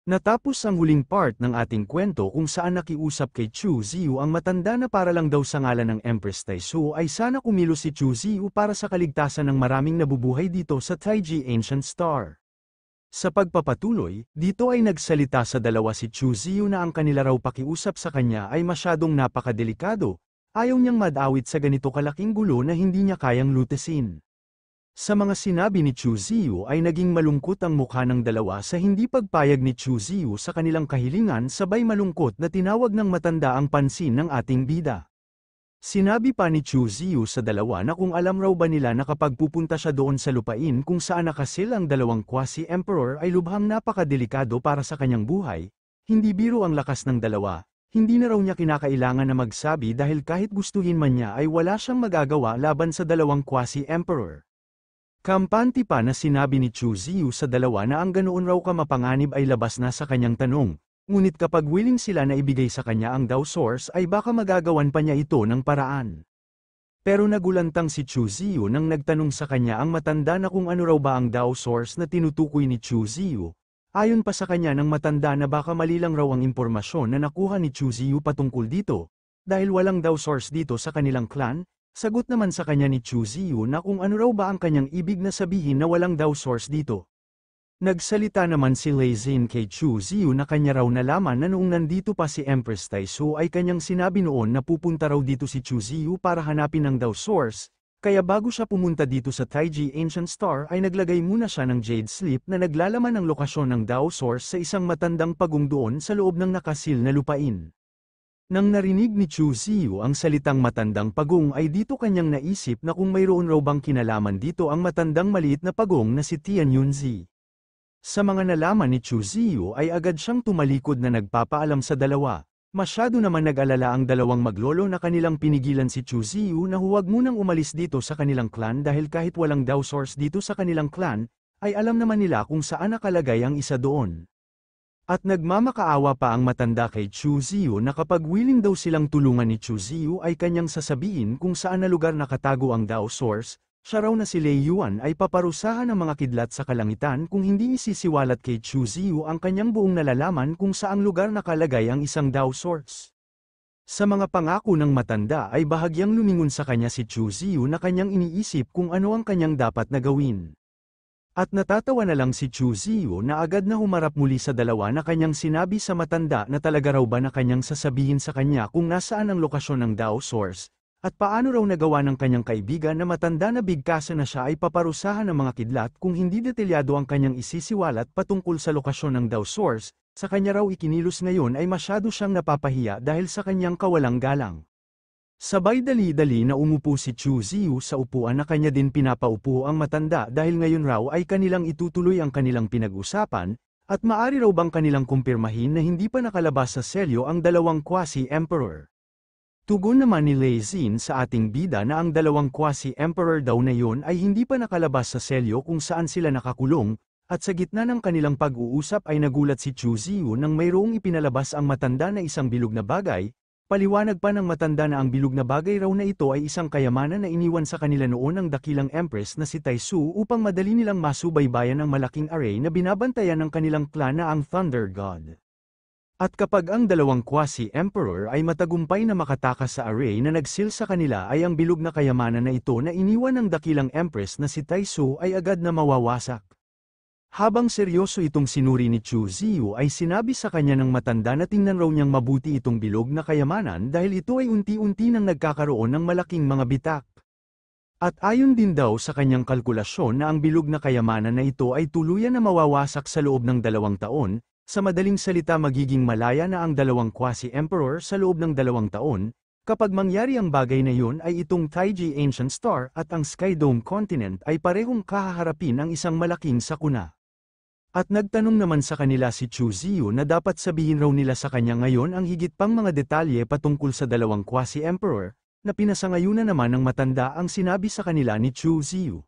Natapos ang huling part ng ating kwento kung saan nakiusap kay Chu Ziyu ang matanda na para lang daw sa ngalan ng Empress Taisu ay sana kumilos si Chu Ziyu para sa kaligtasan ng maraming nabubuhay dito sa Taiji Ancient Star. Sa pagpapatuloy, dito ay nagsalita sa dalawa si Chu Ziyu na ang kanila raw pakiusap sa kanya ay masyadong napakadelikado, ayaw niyang madawit sa ganito kalaking gulo na hindi niya kayang lutesin. Sa mga sinabi ni Chu Ziyu ay naging malungkot ang mukha ng dalawa sa hindi pagpayag ni Chu Ziyu sa kanilang kahilingan sabay malungkot na tinawag ng matanda ang pansin ng ating bida. Sinabi pa ni Chu Ziyu sa dalawa na kung alam raw ba nila na kapag pupunta siya doon sa lupain kung saan nakasil ang dalawang quasi-emperor ay lubhang napakadelikado para sa kanyang buhay, hindi biro ang lakas ng dalawa, hindi na raw niya kinakailangan na magsabi dahil kahit gustuhin man niya ay wala siyang magagawa laban sa dalawang quasi-emperor. Kampante pa na sinabi ni Chu Ziyu sa dalawa na ang ganoon raw kamapanganib ay labas na sa kanyang tanong, ngunit kapag willing sila na ibigay sa kanya ang Dao Source ay baka magagawan pa niya ito ng paraan. Pero nagulantang si Chu Ziyu nang nagtanong sa kanya ang matanda na kung ano raw ba ang Dao Source na tinutukoy ni Chu Ziyu. Ayon pa sa kanya ng matanda na baka mali lang raw ang impormasyon na nakuha ni Chu Ziyu patungkol dito, dahil walang Dao Source dito sa kanilang clan. Sagot naman sa kanya ni Chu Ziyu na kung ano raw ba ang kanyang ibig na sabihin na walang Dao Source dito. Nagsalita naman si Lei Xin kay Chu Ziyu na kanya raw nalaman na noong nandito pa si Empress Taisu ay kanyang sinabi noon na pupunta raw dito si Chu Ziyu para hanapin ang Dao Source, kaya bago siya pumunta dito sa Taiji Ancient Star ay naglagay muna siya ng Jade Slip na naglalaman ng lokasyon ng Dao Source sa isang matandang pagong doon sa loob ng nakasil na lupain. Nang narinig ni Chu Ziyu ang salitang matandang pagong ay dito kanyang naisip na kung mayroon raw bang kinalaman dito ang matandang maliit na pagong na si Tian Yunzi. Sa mga nalaman ni Chu Ziyu ay agad siyang tumalikod na nagpapaalam sa dalawa. Masyado naman nag-alala ang dalawang maglolo na kanilang pinigilan si Chu Ziyu na huwag munang umalis dito sa kanilang clan dahil kahit walang Dao Source dito sa kanilang clan, ay alam naman nila kung saan nakalagay ang isa doon. At nagmamakaawa pa ang matanda kay Chu Ziyu na kapag willing daw silang tulungan ni Chu Ziyu ay kanyang sasabihin kung saan na lugar nakatago ang Dao Source, siya raw na si Lei Yuan ay paparusahan ng mga kidlat sa kalangitan kung hindi isisiwalat kay Chu Ziyu ang kanyang buong nalalaman kung saang lugar nakalagay ang isang Dao Source. Sa mga pangako ng matanda ay bahagyang lumingon sa kanya si Chu Ziyu na kanyang iniisip kung ano ang kanyang dapat na gawin. At natatawa na lang si Chu Ziyu na agad na humarap muli sa dalawa na kanyang sinabi sa matanda na talaga raw ba na kanyang sasabihin sa kanya kung nasaan ang lokasyon ng Dao Source, at paano raw nagawa ng kanyang kaibigan na matanda na bigkasan na siya ay paparusahan ng mga kidlat kung hindi detalyado ang kanyang isisiwalat patungkol sa lokasyon ng Dao Source, sa kanya raw ikinilos ngayon ay masyado siyang napapahiya dahil sa kanyang kawalang galang. Sabay dali-dali na umupo si Chu Ziyu sa upuan na kanya din pinapaupo ang matanda dahil ngayon raw ay kanilang itutuloy ang kanilang pinag-usapan, at maari raw bang kanilang kumpirmahin na hindi pa nakalabas sa selyo ang dalawang quasi-emperor. Tugon naman ni Lei Xin sa ating bida na ang dalawang quasi-emperor daw na yon ay hindi pa nakalabas sa selyo kung saan sila nakakulong, at sa gitna ng kanilang pag-uusap ay nagulat si Chu Ziyu nang mayroong ipinalabas ang matanda na isang bilog na bagay. Paliwanag pa ng matanda na ang bilog na bagay raw na ito ay isang kayamanan na iniwan sa kanila noon ng dakilang empress na si Taisu upang madali nilang masubaybayan ang malaking array na binabantayan ng kanilang clan na ang Thunder God. At kapag ang dalawang quasi-emperor ay matagumpay na makatakas sa array na nagsil sa kanila ay ang bilog na kayamanan na ito na iniwan ng dakilang empress na si Taisu ay agad na mawawasak. Habang seryoso itong sinuri ni Chu Ziyu ay sinabi sa kanya ng matanda na tingnan raw niyang mabuti itong bilog na kayamanan dahil ito ay unti-unti nang nagkakaroon ng malaking mga bitak. At ayon din daw sa kanyang kalkulasyon na ang bilog na kayamanan na ito ay tuluyan na mawawasak sa loob ng 2 taon, sa madaling salita magiging malaya na ang dalawang quasi-emperor sa loob ng 2 taon, kapag mangyari ang bagay na yun ay itong Taiji Ancient Star at ang Sky Dome Continent ay parehong kahaharapin ang isang malaking sakuna. At nagtanong naman sa kanila si Chu Ziyu na dapat sabihin raw nila sa kanya ngayon ang higit pang mga detalye patungkol sa dalawang quasi-emperor, na pinasangayunan naman ng matanda ang sinabi sa kanila ni Chu Ziyu.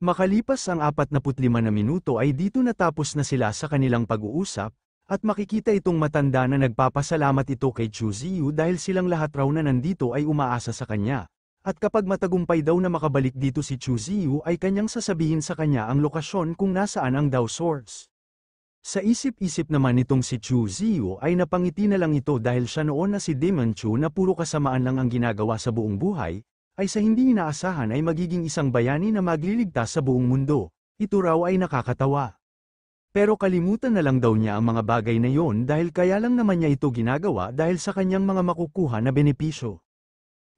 Makalipas ang 45 na minuto ay dito natapos na sila sa kanilang pag-uusap, at makikita itong matanda na nagpapasalamat ito kay Chu Ziyu dahil silang lahat raw na nandito ay umaasa sa kanya. At kapag matagumpay daw na makabalik dito si Chu Ziyu ay kanyang sasabihin sa kanya ang lokasyon kung nasaan ang Dao Source. Sa isip-isip naman nitong si Chu Ziyu ay napangiti na lang ito dahil siya noon na si Demon Chu na puro kasamaan lang ang ginagawa sa buong buhay, ay sa hindi inaasahan ay magiging isang bayani na magliligtas sa buong mundo. Ito raw ay nakakatawa. Pero kalimutan na lang daw niya ang mga bagay na yon dahil kaya lang naman niya ito ginagawa dahil sa kanyang mga makukuha na benepisyo.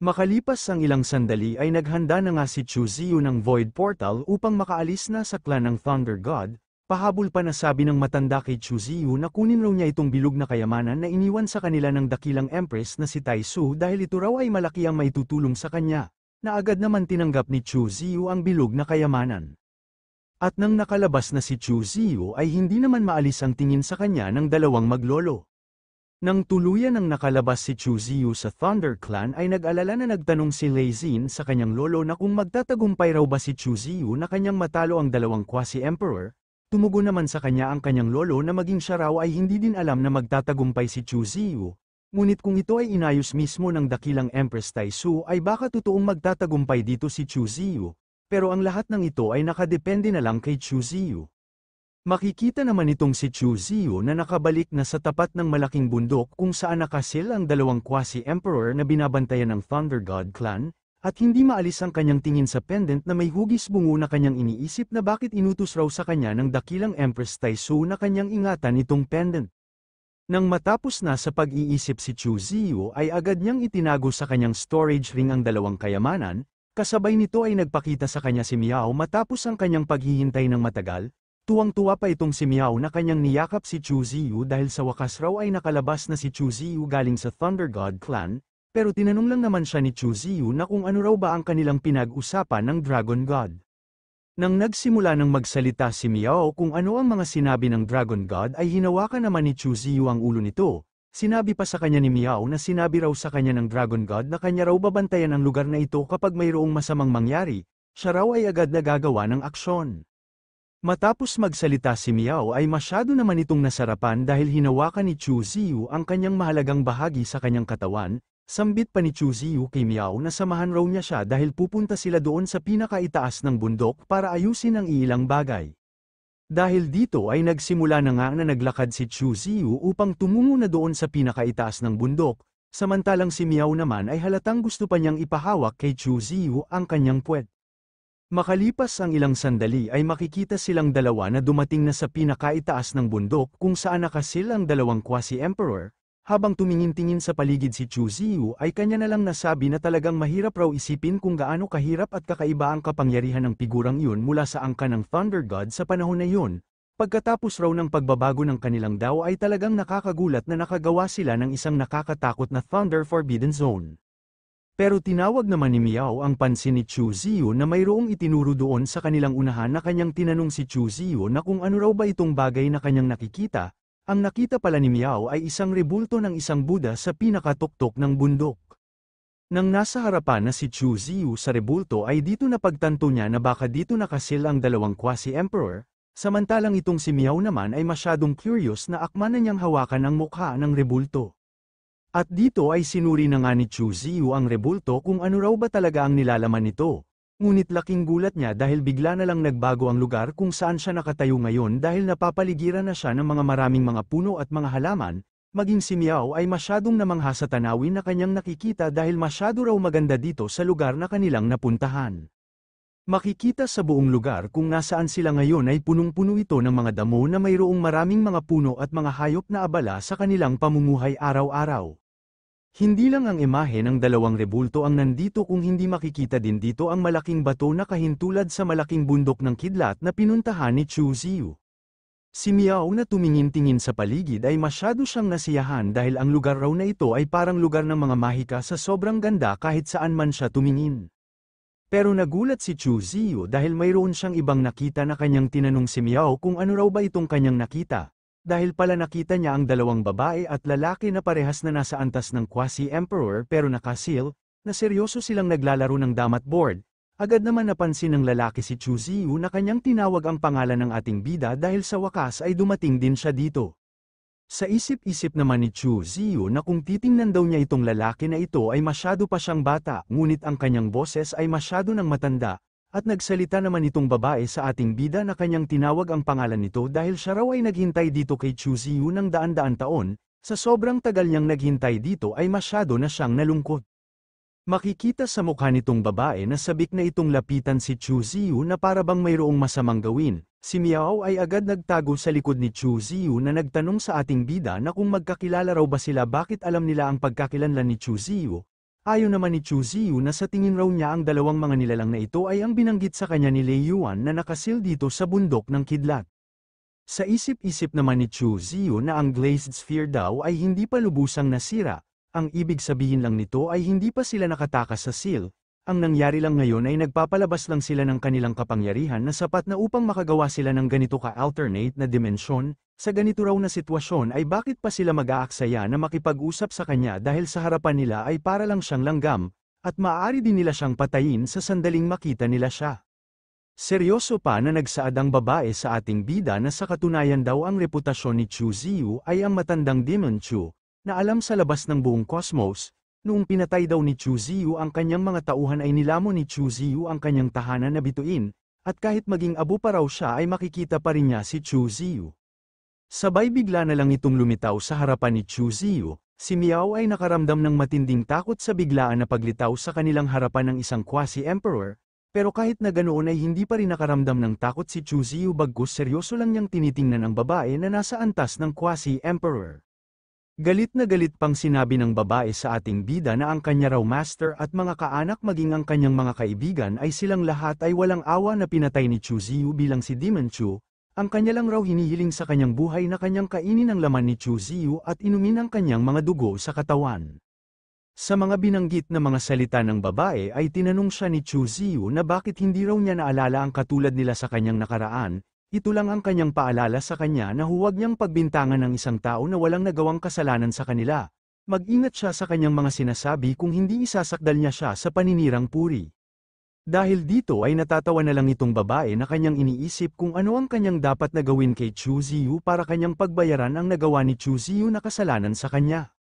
Makalipas ang ilang sandali ay naghanda na nga si Chu Ziyu ng Void Portal upang makaalis na sa clan ng Thunder God. Pahabol pa na sabi ng matanda kay Chu Ziyu na kunin raw niya itong bilog na kayamanan na iniwan sa kanila ng dakilang empress na si Tai Su dahil ito raw ay malaki ang maitutulong sa kanya, na agad naman tinanggap ni Chu Ziyu ang bilog na kayamanan. At nang nakalabas na si Chu Ziyu ay hindi naman maalis ang tingin sa kanya ng dalawang maglolo. Nang tuluyan ng nakalabas si Chu Ziyu sa Thunder Clan ay nag-alala na nagtanong si Lei Xin sa kanyang lolo na kung magtatagumpay raw ba si Chu Ziyu na kanyang matalo ang dalawang quasi-emperor. Tumugon naman sa kanya ang kanyang lolo na maging siya raw ay hindi din alam na magtatagumpay si Chu Ziyu, ngunit kung ito ay inayos mismo ng dakilang Empress Tai Su ay baka totoong magtatagumpay dito si Chu Ziyu, pero ang lahat ng ito ay nakadepende na lang kay Chu Ziyu. Makikita naman itong si Chu Ziyu na nakabalik na sa tapat ng malaking bundok kung saan nakasil ang dalawang quasi-emperor na binabantayan ng Thunder God Clan, at hindi maalis ang kanyang tingin sa pendant na may hugis bungo na kanyang iniisip na bakit inutos raw sa kanya ng dakilang Empress Tai Su na kanyang ingatan itong pendant. Nang matapos na sa pag-iisip si Chu Ziyu ay agad niyang itinago sa kanyang storage ring ang dalawang kayamanan, kasabay nito ay nagpakita sa kanya si Miao matapos ang kanyang paghihintay ng matagal. Tuwang-tuwa pa itong si Miao na kanyang niyakap si Chu Ziyu dahil sa wakas raw ay nakalabas na si Chu Ziyu galing sa Thunder God Clan. Pero tinanong lang naman siya ni Chu Ziyu na kung ano raw ba ang kanilang pinag-usapan ng Dragon God. Nang nagsimula ng magsalita si Miao kung ano ang mga sinabi ng Dragon God ay hinawakan naman ni Chu Ziyu ang ulo nito. Sinabi pa sa kanya ni Miao na sinabi raw sa kanya ng Dragon God na kanya raw babantayan ang lugar na ito kapag mayroong masamang mangyari, siya raw ay agad na gagawa ng aksyon. Matapos magsalita si Miao ay masyado naman itong nasarapan dahil hinawakan ni Chu Ziyu ang kanyang mahalagang bahagi sa kanyang katawan. Sambit pa ni Chu Ziyu kay Miao na samahan raw niya siya dahil pupunta sila doon sa pinakaitaas ng bundok para ayusin ang ilang bagay. Dahil dito ay nagsimula na nga na naglakad si Chu Ziyu upang tumungo na doon sa pinakaitaas ng bundok, samantalang si Miao naman ay halatang gusto pa niyang ipahawak kay Chu Ziyu ang kanyang puwet. Makalipas ang ilang sandali ay makikita silang dalawa na dumating na sa pinakaitaas ng bundok kung saan nakasil ang dalawang quasi-emperor. Habang tumingin-tingin sa paligid si Chu Ziyu ay kanya na lang nasabi na talagang mahirap raw isipin kung gaano kahirap at kakaiba ang kapangyarihan ng figurang iyon mula sa angkan ng Thunder God sa panahon na iyon. Pagkatapos raw ng pagbabago ng kanilang Dao ay talagang nakakagulat na nakagawa sila ng isang nakakatakot na Thunder Forbidden Zone. Pero tinawag naman ni Miao ang pansin ni Chu Ziyu na mayroong itinuro doon sa kanilang unahan na kanyang tinanong si Chu Ziyu na kung ano raw ba itong bagay na kanyang nakikita. Ang nakita pala ni Miao ay isang rebulto ng isang Buddha sa pinakatuktok ng bundok. Nang nasa harapan na si Chu Ziyu sa rebulto ay dito napagtanto niya na baka dito nakasil ang dalawang quasi-emperor, samantalang itong si Miao naman ay masyadong curious na akma na niyang hawakan ang mukha ng rebulto. At dito ay sinuri na nga ni Chu Ziyu ang rebulto kung ano raw ba talaga ang nilalaman nito. Ngunit laking gulat niya dahil bigla na lang nagbago ang lugar kung saan siya nakatayo ngayon dahil napapaligiran na siya ng mga maraming mga puno at mga halaman, maging si Miao ay masyadong namangha sa tanawin na kanyang nakikita dahil masyado raw maganda dito sa lugar na kanilang napuntahan. Makikita sa buong lugar kung nasaan sila ngayon ay punong-puno ito ng mga damo na mayroong maraming mga puno at mga hayop na abala sa kanilang pamumuhay araw-araw. Hindi lang ang imahe ng dalawang rebulto ang nandito kung hindi makikita din dito ang malaking bato na kahintulad sa malaking bundok ng kidlat na pinuntahan ni Chu Ziyu. Si Miao na tumingin-tingin sa paligid ay masyado siyang nasiyahan dahil ang lugar raw na ito ay parang lugar ng mga mahika sa sobrang ganda kahit saan man siya tumingin. Pero nagulat si Chu Ziyu dahil mayroon siyang ibang nakita na kanyang tinanong si Miao kung ano raw ba itong kanyang nakita. Dahil pala nakita niya ang dalawang babae at lalaki na parehas na nasa antas ng quasi-emperor pero nakasil, na seryoso silang naglalaro ng damat board, agad naman napansin ng lalaki si Chu Ziyu na kanyang tinawag ang pangalan ng ating bida dahil sa wakas ay dumating din siya dito. Sa isip-isip naman ni Chu Ziyu na kung titingnan daw niya itong lalaki na ito ay masyado pa siyang bata ngunit ang kanyang boses ay masyado ng matanda, At nagsalita naman itong babae sa ating bida na kanyang tinawag ang pangalan nito dahil siya raw ay naghintay dito kay Chu Ziyu ng daan-daan taon, sa sobrang tagal niyang naghintay dito ay masyado na siyang nalungkot. Makikita sa mukha nitong babae na sabik na itong lapitan si Chu Ziyu na para bang mayroong masamang gawin. Si Miao ay agad nagtago sa likod ni Chu Ziyu na nagtanong sa ating bida na kung magkakilala raw ba sila, bakit alam nila ang pagkakilanlan ni Chu Ziyu. Ayon naman ni Chu Ziyu na sa tingin raw niya ang dalawang mga nilalang na ito ay ang binanggit sa kanya ni Lei Yuan na nakasil dito sa bundok ng kidlat. Sa isip-isip naman ni Chu Ziyu na ang glazed sphere daw ay hindi pa lubusang nasira, ang ibig sabihin lang nito ay hindi pa sila nakatakas sa seal. Ang nangyari lang ngayon ay nagpapalabas lang sila ng kanilang kapangyarihan na sapat na upang makagawa sila ng ganito ka-alternate na dimensyon. Sa ganito raw na sitwasyon ay bakit pa sila mag-aaksaya na makipag-usap sa kanya dahil sa harapan nila ay para lang siyang langgam, at maaari din nila siyang patayin sa sandaling makita nila siya. Seryoso pa na nagsaad ang babae sa ating bida na sa katunayan daw ang reputasyon ni Chu Ziyu ay ang matandang Demon Chu, na alam sa labas ng buong cosmos. Noong pinatay daw ni Chu Ziyu ang kanyang mga tauhan ay nilamon ni Chu Ziyu ang kanyang tahanan na bituin, at kahit maging abo pa raw siya ay makikita pa rin niya si Chu Ziyu. Sabay bigla na lang itong lumitaw sa harapan ni Chu Ziyu. Si Miao ay nakaramdam ng matinding takot sa biglaan na paglitaw sa kanilang harapan ng isang quasi-emperor, pero kahit na ganoon ay hindi pa rin nakaramdam ng takot si Chu Ziyu, bagkus seryoso lang niyang tinitingnan ang babae na nasa antas ng quasi-emperor. Galit na galit pang sinabi ng babae sa ating bida na ang kanya raw master at mga kaanak maging ang kanyang mga kaibigan ay silang lahat ay walang awa na pinatay ni Chu Ziyu bilang si Demon Chu. Ang kanya lang raw hinihiling sa kanyang buhay na kanyang kainin ang laman ni Chu Ziyu at inumin ang kanyang mga dugo sa katawan. Sa mga binanggit na mga salita ng babae ay tinanong siya ni Chu Ziyu na bakit hindi raw niya naalala ang katulad nila sa kanyang nakaraan. Ito lang ang kanyang paalala sa kanya na huwag niyang pagbintangan ng isang tao na walang nagawang kasalanan sa kanila. Mag-ingat siya sa kanyang mga sinasabi kung hindi isasakdal niya siya sa paninirang puri. Dahil dito ay natatawa na lang itong babae na kanyang iniisip kung ano ang kanyang dapat na gawin kay Chu Ziyu para kanyang pagbayaran ang nagawa ni Chu Ziyu na kasalanan sa kanya.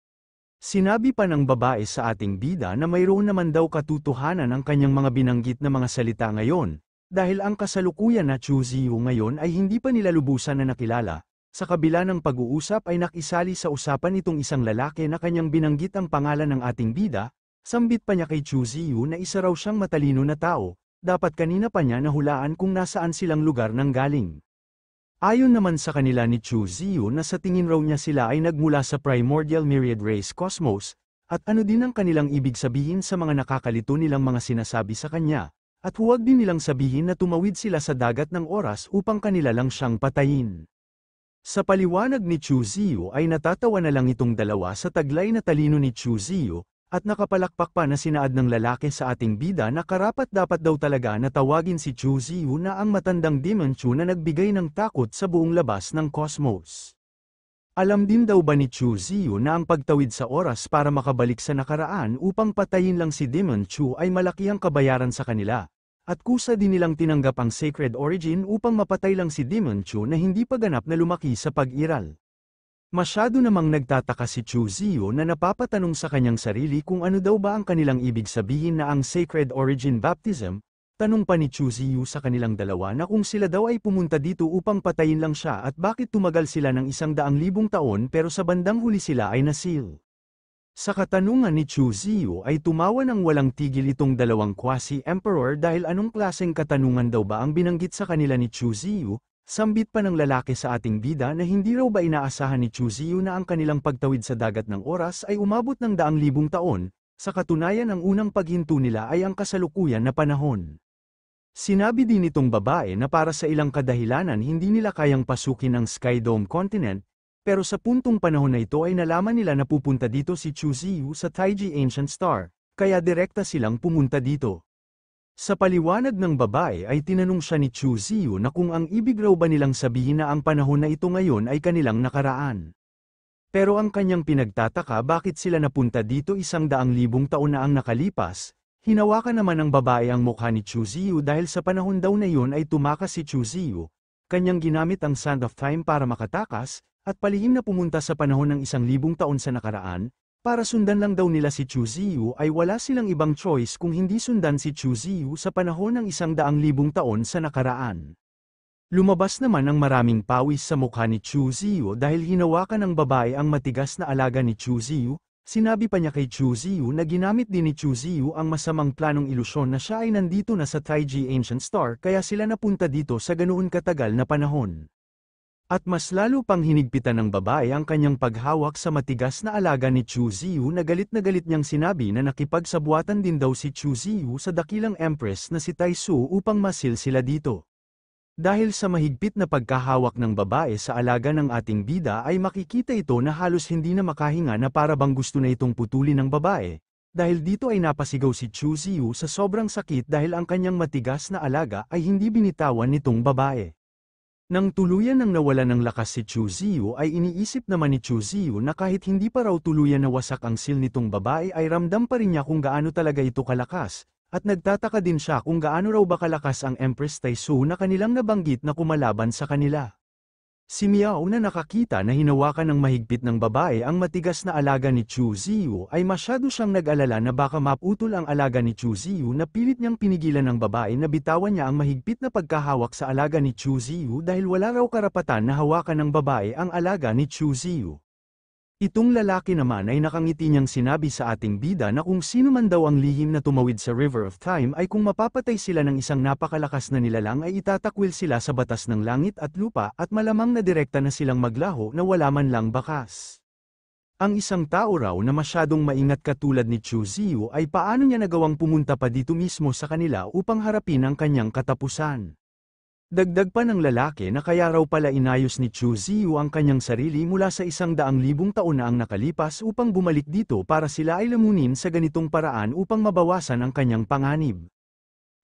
Sinabi pa ng babae sa ating bida na mayroon naman daw katotohanan ang kanyang mga binanggit na mga salita ngayon, dahil ang kasalukuyan na Chu Ziyu ngayon ay hindi pa nila lubusan na nakilala. Sa kabila ng pag-uusap ay nakisali sa usapan itong isang lalaki na kanyang binanggit ang pangalan ng ating bida. Sambit pa niya kay Chu Ziyu na isa raw siyang matalino na tao, dapat kanina pa niya nahulaan kung nasaan silang lugar nang galing. Ayon naman sa kanila ni Chu Ziyu na sa tingin raw niya sila ay nagmula sa primordial myriad race cosmos, at ano din ang kanilang ibig sabihin sa mga nakakalito nilang mga sinasabi sa kanya, at huwag din nilang sabihin na tumawid sila sa dagat ng oras upang kanila lang siyang patayin. Sa paliwanag ni Chu Ziyu ay natatawa na lang itong dalawa sa taglay na talino ni Chu Ziyu, at nakapalakpak pa na sinaad ng lalaki sa ating bida na karapat-dapat daw talaga na tawagin si Chu Ziyu na ang matandang Demon Chu na nagbigay ng takot sa buong labas ng cosmos. Alam din daw ba ni Chu Ziyu na ang pagtawid sa oras para makabalik sa nakaraan upang patayin lang si Demon Chu ay malaki ang kabayaran sa kanila, at kusa din nilang tinanggap ang Sacred Origin upang mapatay lang si Demon Chu na hindi pa ganap na lumaki sa pag-iral. Masyado namang nagtataka si Chu Ziyu na napapatanong sa kanyang sarili kung ano daw ba ang kanilang ibig sabihin na ang Sacred Origin Baptism. Tanong pa ni Chu Ziyu sa kanilang dalawa na kung sila daw ay pumunta dito upang patayin lang siya at bakit tumagal sila ng 100,000 taon pero sa bandang huli sila ay nasil. Sa katanungan ni Chu Ziyu ay tumawa ng walang tigil itong dalawang quasi-emperor dahil anong klaseng katanungan daw ba ang binanggit sa kanila ni Chu Ziyu. Sambit pa ng lalaki sa ating bida na hindi raw ba inaasahan ni Chu Ziyu na ang kanilang pagtawid sa dagat ng oras ay umabot ng 100,000 taon, sa katunayan ang unang paghinto nila ay ang kasalukuyan na panahon. Sinabi din itong babae na para sa ilang kadahilanan hindi nila kayang pasukin ang Sky Dome Continent, pero sa puntong panahon na ito ay nalaman nila na pupunta dito si Chu Ziyu sa Taiji Ancient Star, kaya direkta silang pumunta dito. Sa paliwanag ng babae ay tinanong siya ni Chu Ziyu na kung ang ibig raw ba nilang sabihin na ang panahon na ito ngayon ay kanilang nakaraan. Pero ang kanyang pinagtataka bakit sila napunta dito 100,000 taon na ang nakalipas. Hinawakan naman ng babae ang mukha ni Chu Ziyu dahil sa panahon daw na yun ay tumakas si Chu Ziyu. Kanyang ginamit ang Sand of Time para makatakas, at palihim na pumunta sa panahon ng 1,000 taon sa nakaraan. Para sundan lang daw nila si Chu Ziyu ay wala silang ibang choice kung hindi sundan si Chu Ziyu sa panahon ng 100,000 taon sa nakaraan. Lumabas naman ang maraming pawis sa mukha ni Chu Ziyu dahil hinawakan ng babae ang matigas na alaga ni Chu Ziyu. Sinabi pa niya kay Chu Ziyu na ginamit din ni Chu Ziyu ang masamang planong ilusyon na siya ay nandito na sa Taiji Ancient Star kaya sila napunta dito sa ganoon katagal na panahon. At mas lalo pang hinigpitan ng babae ang kanyang paghawak sa matigas na alaga ni Chu Ziyu na galit niyang sinabi na nakipagsabuatan din daw si Chu Ziyu sa dakilang empress na si Taisu upang masil sila dito. Dahil sa mahigpit na pagkahawak ng babae sa alaga ng ating bida ay makikita ito na halos hindi na makahinga na para bang gusto na itong putulin ng babae. Dahil dito ay napasigaw si Chu Ziyu sa sobrang sakit dahil ang kanyang matigas na alaga ay hindi binitawan nitong babae. Nang tuluyan ng nawalan ng lakas si Chu Ziyu ay iniisip naman ni Chu Ziyu na kahit hindi pa raw tuluyan na wasak ang sil nitong babae ay ramdam pa rin niya kung gaano talaga ito kalakas, at nagtataka din siya kung gaano raw ba kalakas ang Empress Taisu na kanilang nabanggit na kumalaban sa kanila. Si Miao na nakakita na hinawakan ng mahigpit ng babae ang matigas na alaga ni Chu Ziyu ay masyado siyang nag-alala na baka maputol ang alaga ni Chu Ziyu na pilit niyang pinigilan ng babae na bitawan niya ang mahigpit na pagkahawak sa alaga ni Chu Ziyu dahil wala raw karapatan na hawakan ng babae ang alaga ni Chu Ziyu. Itong lalaki naman ay nakangiti niyang sinabi sa ating bida na kung sino man daw ang lihim na tumawid sa River of Time ay kung mapapatay sila ng isang napakalakas na nilalang ay itatakwil sila sa batas ng langit at lupa at malamang na direkta na silang maglaho na wala man lang bakas. Ang isang tao raw na masyadong maingat katulad ni Chu Ziyu ay paano niya nagawang pumunta pa dito mismo sa kanila upang harapin ang kanyang katapusan. Dagdag pa ng lalaki na kaya raw pala inayos ni Chu Ziyu ang kanyang sarili mula sa 100,000 taon na ang nakalipas upang bumalik dito para sila ay lamunin sa ganitong paraan upang mabawasan ang kanyang panganib.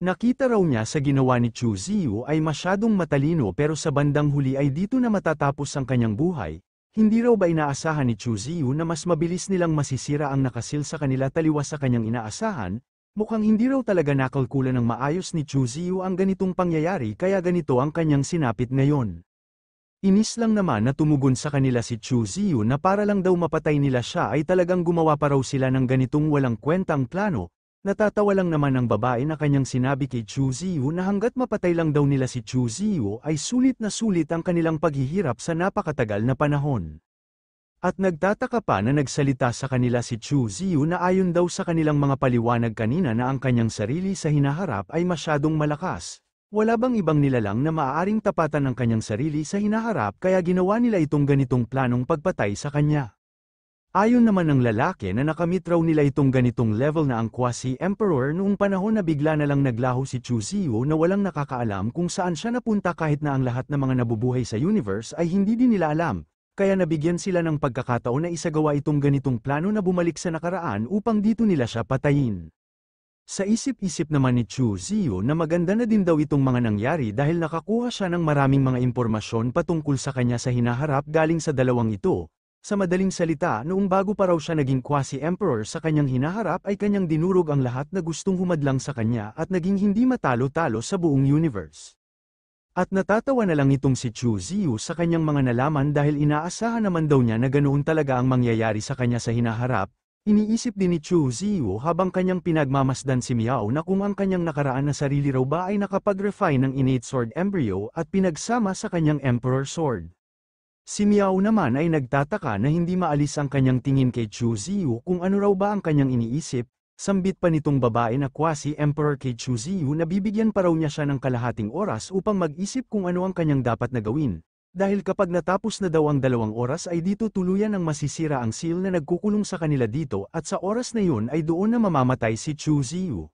Nakita raw niya sa ginawa ni Chu Ziyu ay masyadong matalino pero sa bandang huli ay dito na matatapos ang kanyang buhay. Hindi raw ba inaasahan ni Chu Ziyu na mas mabilis nilang masisira ang nakasil sa kanila taliwas sa kanyang inaasahan? Mukhang hindi raw talaga nakalkula ng maayos ni Chu Ziyu ang ganitong pangyayari kaya ganito ang kanyang sinapit ngayon. Inis lang naman na tumugon sa kanila si Chu Ziyu na para lang daw mapatay nila siya ay talagang gumawa pa raw sila ng ganitong walang kwentang plano. Natatawa lang naman ang babae na kanyang sinabi kay Chu Ziyu na hanggat mapatay lang daw nila si Chu Ziyu ay sulit na sulit ang kanilang paghihirap sa napakatagal na panahon. At nagtataka pa na nagsalita sa kanila si Chu Ziyu na ayon daw sa kanilang mga paliwanag kanina na ang kanyang sarili sa hinaharap ay masyadong malakas. Wala bang ibang nilalang na maaaring tapatan ng kanyang sarili sa hinaharap kaya ginawa nila itong ganitong planong pagpatay sa kanya. Ayon naman ng lalaki na nakamit raw nila itong ganitong level na ang Quasi-Emperor noong panahon na bigla na lang naglaho si Chu Ziyu na walang nakakaalam kung saan siya napunta kahit na ang lahat ng mga nabubuhay sa universe ay hindi din nila alam. Kaya nabigyan sila ng pagkakataon na isagawa itong ganitong plano na bumalik sa nakaraan upang dito nila siya patayin. Sa isip-isip naman ni Chu Ziyu na maganda na din daw itong mga nangyari dahil nakakuha siya ng maraming mga impormasyon patungkol sa kanya sa hinaharap galing sa dalawang ito. Sa madaling salita, noong bago pa raw siya naging Quasi-Emperor sa kanyang hinaharap ay kanyang dinurog ang lahat na gustong humadlang sa kanya at naging hindi matalo-talo sa buong universe. At natatawa na lang itong si Chu Ziyu sa kanyang mga nalaman dahil inaasahan naman daw niya na ganoon talaga ang mangyayari sa kanya sa hinaharap. Iniisip din ni Chu Ziyu habang kanyang pinagmamasdan si Miao na kung ang kanyang nakaraan na sarili raw ba ay nakapag-refine ng innate sword embryo at pinagsama sa kanyang Emperor Sword. Si Miao naman ay nagtataka na hindi maalis ang kanyang tingin kay Chu Ziyu kung ano raw ba ang kanyang iniisip. Sambit pa nitong babae na Quasi-Emperor kay Chu Ziyu na bibigyan pa raw niya siya ng kalahating oras upang mag-isip kung ano ang kanyang dapat na gawin. Dahil kapag natapos na daw ang 2 oras ay dito tuluyan ang masisira ang seal na nagkukulong sa kanila dito at sa oras na yun ay doon na mamamatay si Chu Ziyu.